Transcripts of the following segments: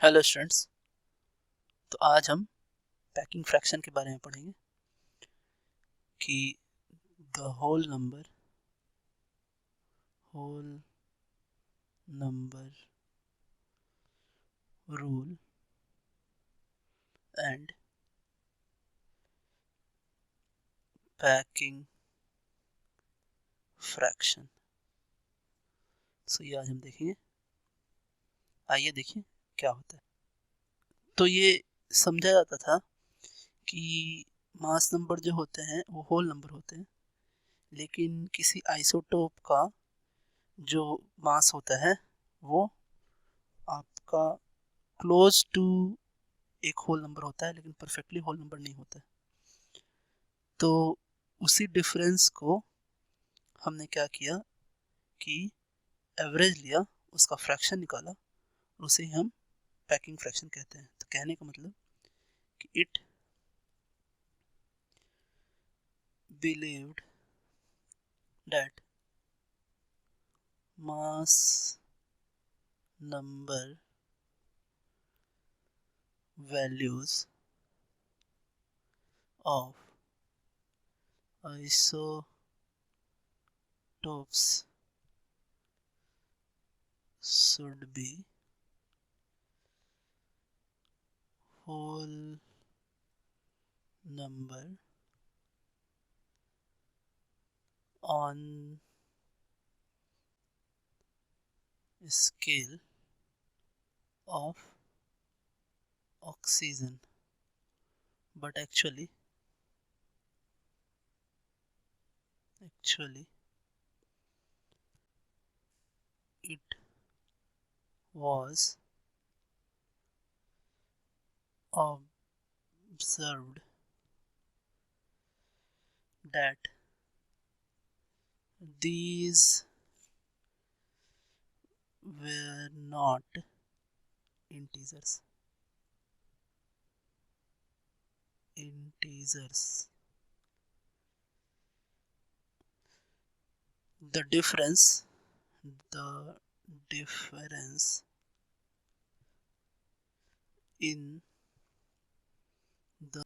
Hello students. तो आज हम पैकिंग फ्रैक्शन के बारे में पढ़ेंगे कि the whole number rule and packing fraction. ये आज हम देखेंगे। आइए देखिए क्या होता है। तो ये समझा जाता था कि मास नंबर जो होते हैं वो होल नंबर होते हैं, लेकिन किसी आइसोटोप का जो मास होता है वो आपका क्लोज टू एक होल नंबर होता है, लेकिन परफेक्टली होल नंबर नहीं होता है। तो उसी डिफरेंस को हमने क्या किया कि एवरेज लिया, उसका फ्रैक्शन निकाला और उसे हम पैकिंग फ्रैक्शन कहते हैं। तो कहने का मतलब कि it believed that mass number values of isotopes should be whole number on scale of oxygen, but actually it was observed that these were not integers. The difference in the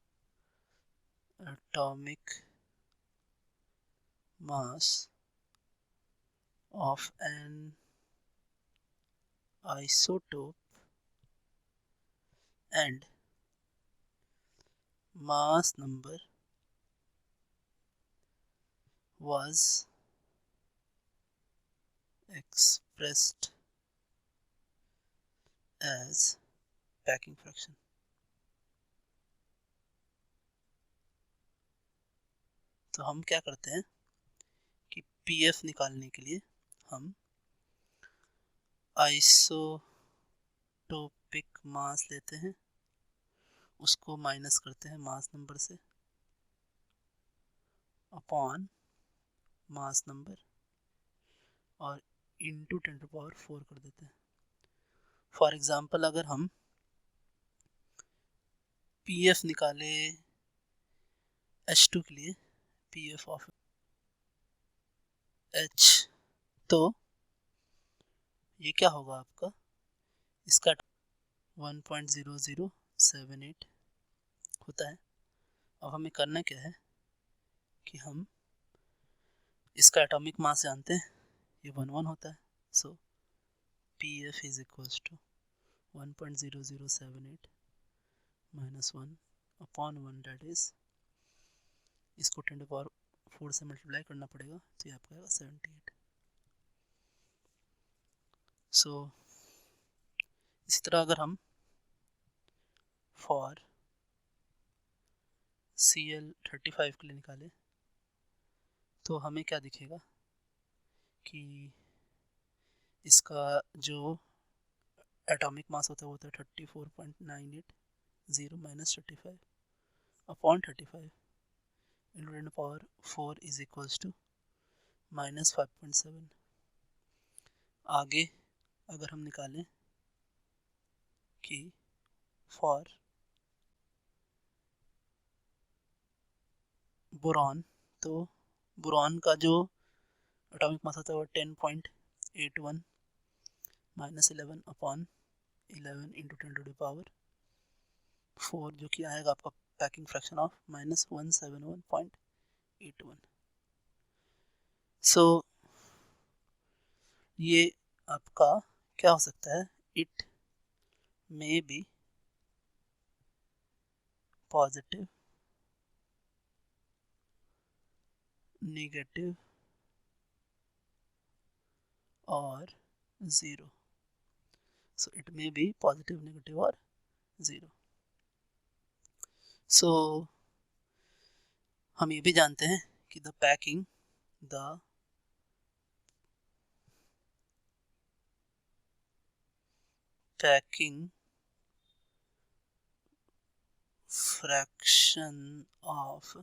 atomic mass of an isotope and mass number was expressed as packing fraction. तो हम क्या करते हैं कि PF निकालने के लिए हम आइसोटोपिक मास लेते हैं, उसको माइनस करते हैं मास नंबर से अपॉन मास नंबर और इंटू 10⁴ कर देते हैं। फॉर एग्जांपल, अगर हम पीएफ निकाले H2 के लिए, पीएफ ऑफ H, तो ये क्या होगा आपका, इसका 1.0078 होता है। अब हमें करना क्या है कि हम इसका एटॉमिक मास जानते हैं, ये 1 होता है। So PF is equals to 1.0078 minus 1 upon 1, that is, इसको 10⁴ से मल्टीप्लाई करना पड़ेगा, तो ये आपका 78। इसी तरह अगर हम फॉर Cl35 के लिए निकालें तो हमें क्या दिखेगा कि इसका जो एटॉमिक मास होता है वो होता है 34.980 minus 35 upon 35 into 10⁴ is equals to minus 5.7। आगे अगर हम निकालें कि फॉर बोरॉन, तो बोरॉन का जो एटॉमिक मास होता है वो 10.81 माइनस 11 अपॉन 11 इंटू 10⁴ जो कि आएगा आपका पैकिंग फ्रैक्शन ऑफ -171.81। सो ये आपका क्या हो सकता है, it may be positive, negative और zero. So it may be positive, negative और ज़ीरो। सो हम ये भी जानते हैं कि the packing fraction of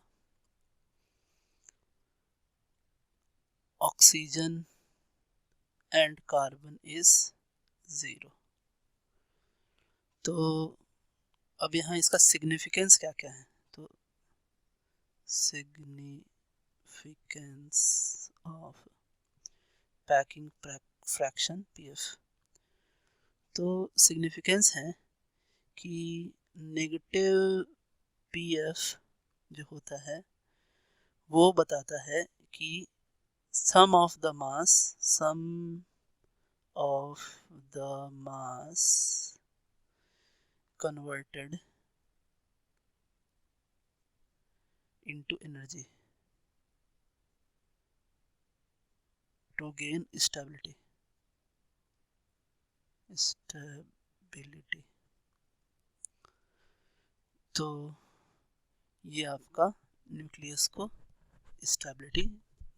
oxygen and carbon is 0। तो अब यहाँ इसका सिग्निफिकेंस क्या क्या है, तो significance of packing fraction PF, तो सिग्निफिकेंस है कि नेगेटिव पीएफ जो होता है वो बताता है कि sum of the mass converted into energy to gain stability। तो ये आपका न्यूक्लियस को स्टेबिलिटी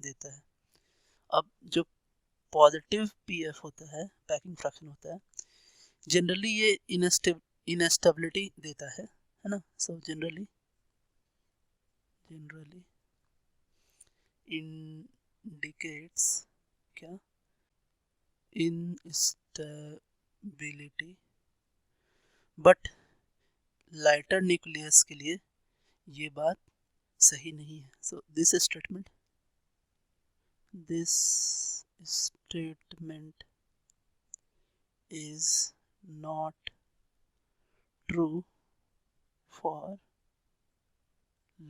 देता है। अब जो पॉजिटिव पीएफ होता है, पैकिंग फ्रैक्शन होता है, जनरली ये इनस्टेबिलिटी देता है ना। सो जनरली इंडिकेट्स क्या, इनस्टेबिलिटी, बट लाइटर न्यूक्लियस के लिए ये बात सही नहीं है। So this statement is not true for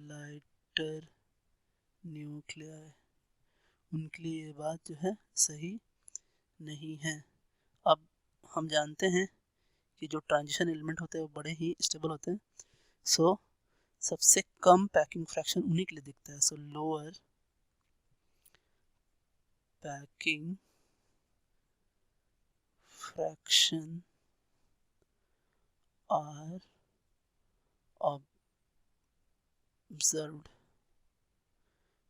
lighter nuclei। उनके लिए ये बात जो है सही नहीं है। अब हम जानते हैं कि जो ट्रांजिशन एलिमेंट होते हैं वो बड़े ही स्टेबल होते हैं। सो सबसे कम पैकिंग फ्रैक्शन उन्हीं के लिए दिखता है। सो lower packing fraction are observed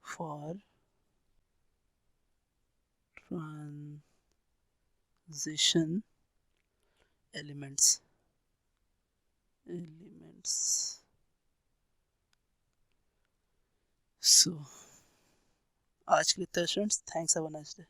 for transition elements। So आज के लिए students, thanks, have a nice day.